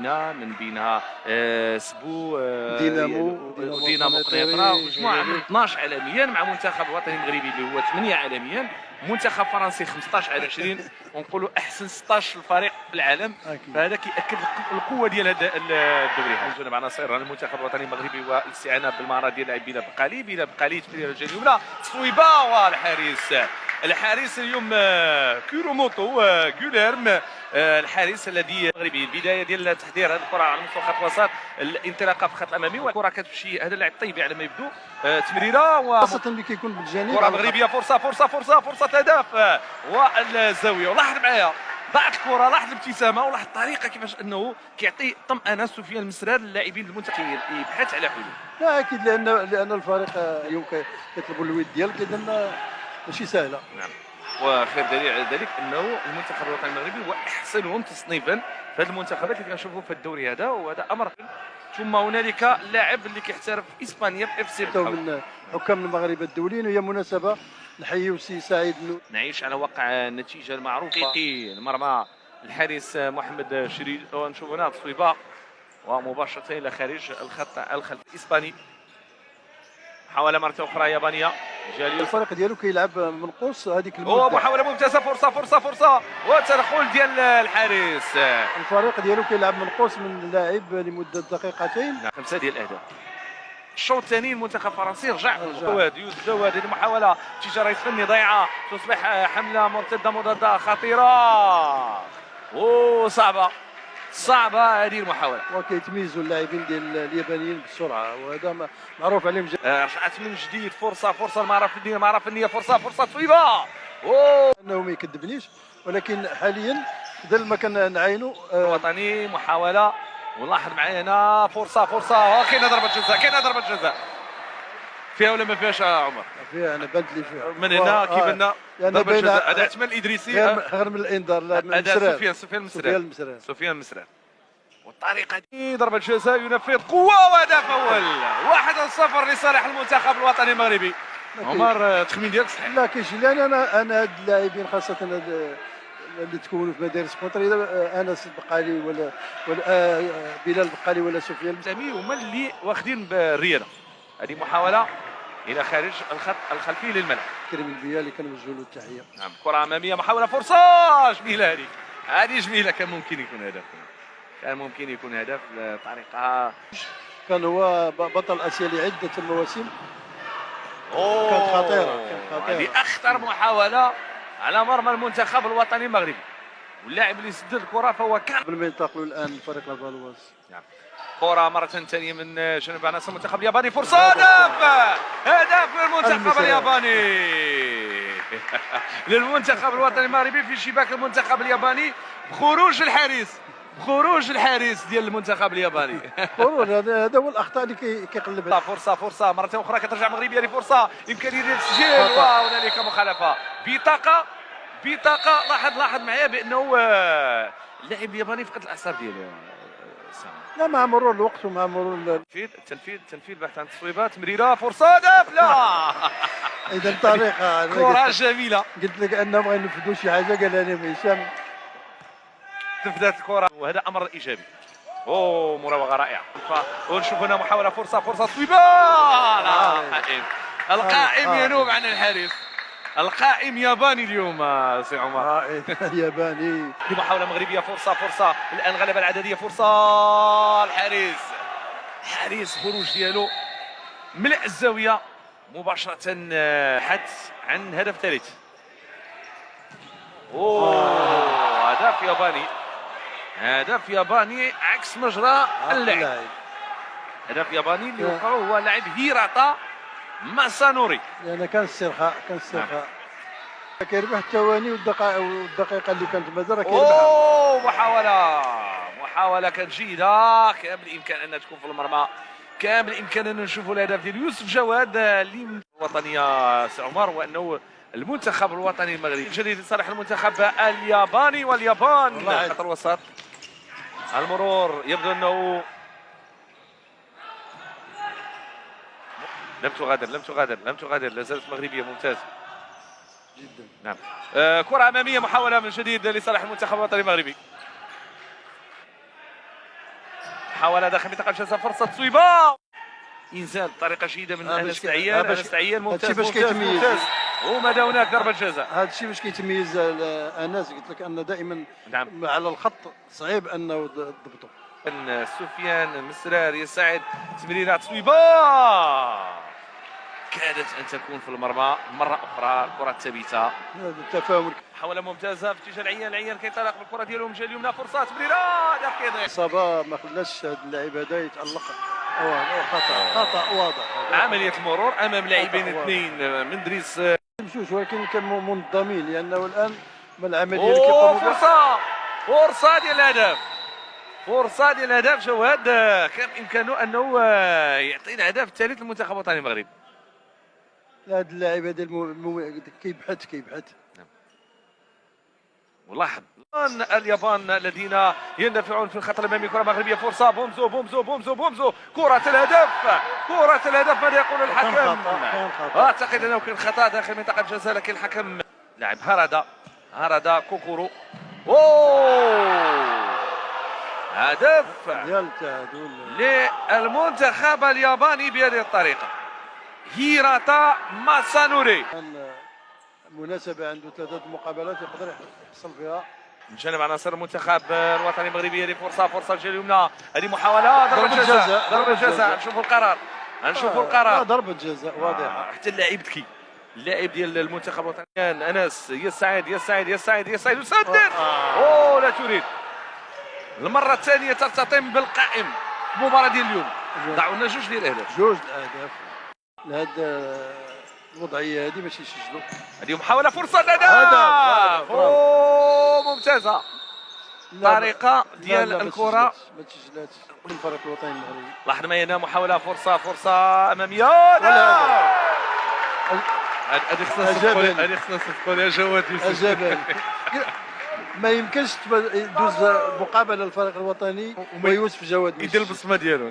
من بينها سبو دينامو قنيطره، مجموعه من 12 عالميا مع منتخب الوطني المغربي اللي هو 8 عالميا، منتخب فرنسي 15 على 20، ونقولوا احسن 16 فريق في العالم. فهذا كيأكد القوه ديال هذا الدوري. هذا عناصر المنتخب الوطني المغربي والاستعانه بالمهارات ديال اللاعب بلا بقالي تمرير الجهه اليمنى، تصويبه والحارس اليوم كيروموتو غوليرم، الحارس الذي المغربي. البدايه ديال تحضير هذه الكره على مستوى خط الوسط، الانطلاقه في الخط الامامي، والكره كتمشي. هذا اللاعب طيب على ما يبدو. تمريره خاصه ملي كيكون بالجانب. كره مغربيه، فرصه هدف والزاويه. ولاحظ معايا ضاعت الكره، لاحظ الابتسامه ولاحظ الطريقه كيفاش انه كيعطي طمانه سفيان المسرار للاعبين المنتخبين يبحث على حلول. لا اكيد، لان الفريق اليوم كيطلبوا الود ديالك، اذا ماشي سهله. نعم، وخير دليل على ذلك انه المنتخب الوطني المغربي هو احسنهم تصنيفا في هذه المنتخبات اللي كنشوفوا في الدوري هذا، وهذا امر. ثم هنالك لاعب اللي كيحترف في اسبانيا في اف سي من حكام المغاربه الدوليين، وهي مناسبه نحييو سي سعيد. نعيش على واقع النتيجه المعروفه في المرمى الحارس محمد شريد، ونشوف هنا تصويبه ومباشره الى خارج الخط الخلفي الاسباني. محاوله مره اخرى يابانيه. الفريق ديالو كيلعب منقوص هذيك المده. محاوله ممتازه، فرصه وتدخل ديال الحارس. الفريق ديالو كيلعب منقوص من اللاعب لمده دقيقتين. 5 ديال الاهداف. الشوط الثاني المنتخب الفرنسي رجع. يوسف جواد، هذه محاوله تجاريه فني ضيعه، تصبح حمله مرتده مضاده خطيره صعبه هذه المحاوله. وكيتميزوا اللاعبين ديال اليابانيين بالسرعه، وهذا معروف عليهم. رجعت من جديد، فرصه مهاره فنيه، فرصه تصويبه. انه ما يكذبنيش، ولكن حاليا بدل ما كنعاينوا الوطني. محاوله، ولاحظ معايا هنا فرصه كاينه ضربه جزاء فيها ولا ما فيهاش عمر؟ فيها. انا بانت لي فيها من هنا كيبان ضربه جزاء. هذا احتمال الادريسي غير من الانذار. هذا سفيان المسرار. والطريقه دي ضربه جزاء ينفذ قوه، وهدف اول 1-0 لصالح المنتخب الوطني المغربي. عمر، التخمين ديالك صحيح؟ لا كاينش، لان انا هاد اللاعبين خاصه اللي تكونوا في مدارس كونتري، انس البقالي ولا بلال البقالي ولا سفيان المسامي هما اللي واخدين بالرياده. هذه محاوله الى خارج الخط الخلفي للملعب. كريم البيا اللي كنوجه له التحيه. نعم، كره اماميه، محاوله، فرصه جميله. هذه جميله. كان ممكن يكون هدف بطريقه. كان هو بطل اسيا لعده المواسم. كانت خطيره. هذه اخطر محاوله على مرمى المنتخب الوطني المغربي، واللاعب اللي سدد الكره فهو كان قبل ما ينتقلوا الان لفريق لافالواز. نعم، كره مره ثانيه من جنوب عناصر المنتخب الياباني، فرصه، هدف للمنتخب الياباني. للمنتخب الوطني المغربي في شباك المنتخب الياباني، بخروج الحارس ديال المنتخب الياباني. هذا هو الاخطاء اللي كيقلب. فرصه مره اخرى كترجع المغربيه لفرصه امكانيه التسجيل، وهنالك مخالفه. بطاقه. لاحظ معايا بانه اللاعب الياباني فقد الاعصاب ديالو. لا، مع مرور الوقت ومع مرور التنفيذ بحث عن تصويبات، تمريره، فرصه، هدف. لا. اذا الطريقه كره جميله. قلت لك انهم غينفذوا شي حاجه، قالها لهم هشام. تنفذت الكره، وهذا امر ايجابي. مراوغه رائعه. ونشوف هنا محاوله، فرصه تصويبه. القائم ينوب عن الحارس. القائم ياباني اليوم سي عمر. ياباني. محاوله مغربيه، فرصه الان غلبه العدديه، فرصه الحارس خروج ديالو ملء الزاويه مباشره. حدث عن هدف ثالث. هدف ياباني عكس مجرى اللعب. هدف ياباني اللي وقعه هو لاعب هيراتا ماسانوري. لان كان استرخاء. كيربح الثواني والدقيقه اللي كانت مازال كيربح. محاوله كانت جيده، كان بالامكان انها تكون في المرمى، كان بالامكان ان نشوفوا الهدف ديال يوسف جواد اللي الوطنيه سي عمر، وانه المنتخب الوطني المغربي جديد لصالح المنتخب الياباني. واليابان خط الوسط، المرور يبدو انه لم تغادر. لا زالت مغربيه ممتاز جدا. نعم. كره اماميه، محاوله من جديد لصالح المنتخب الوطني المغربي. محاولة داخل منطقة الجزاء، فرصة تصويبة، انزال بطريقة جيدة من انس العيان. انس العيان ممتاز باش كيتميز. وماذا هناك ضربة جزاء. هذا الشيء باش كيتميز انس، قلت لك ان دائما نعم على الخط صعيب انه ضبطه. سفيان مسرار يساعد، تمريرة تصويبة كادت ان تكون في المرمى مرة اخرى، الكرة الثابتة. هذا التفاهم. محاولة ممتازة في اتجاه العيان، العيان كينطلق بالكرة ديالو من الجهة اليمنى، فرصة تمريرة هدف كيضيع. اصابه ما خلاش هذا اللاعب هذا يتالق. خطا واضح. عملية المرور امام لاعبين اثنين من دريس مشوش، ولكن كانوا منظمين لانه الان من العمليه اللي كيقوموا بها. فرصة ديال الهدف، فرصة ديال الهدف. جواد كان بامكانه انه يعطي الهدف الثالث للمنتخب الوطني المغربي. هذا اللاعب هذا كيبحث. ولاحظ اليابان الذين يندفعون في الخط الامامي. كره مغربيه، فرصه، بومزو كره الهدف، كره الهدف. ماذا يقول الحكم؟ اعتقد انه كان خطا داخل منطقه الجزاء، لكن الحكم لاعب هارادا كوكورو. هدف ديال التعادل للمنتخب الياباني بهذه الطريقه. هيراتا ماسانوري. مناسبة عنده 3 مقابلات يقدر يحصل فيها. من جانب عناصر المنتخب الوطني المغربي، هذه فرصة الجهة اليمنى، هذه محاولة ضربة جزاء. نشوفوا القرار. ضربة جزاء واضحة. حتى اللاعب بكي، اللاعب ديال المنتخب الوطني انس يسعد يسدد. لا تريد. المرة الثانية ترتطم بالقائم المباراة ديال اليوم. ضاعوا لنا 2 ديال الاهداف. 2 الاهداف لهذا الوضعيه هذه باش يسجلوا. هذه محاوله، فرصه، هدف ممتازه. طريقه ديال الكره ما تسجلاتش الفريق الوطني المغربي. لاحظ معي هنا محاوله، فرصه اماميه. هذه خصنا نصفقوا يا جواد يوسف. ما يمكنش يدوز مقابله للفريق الوطني ويوسف جواد يدير البصمه ديالو.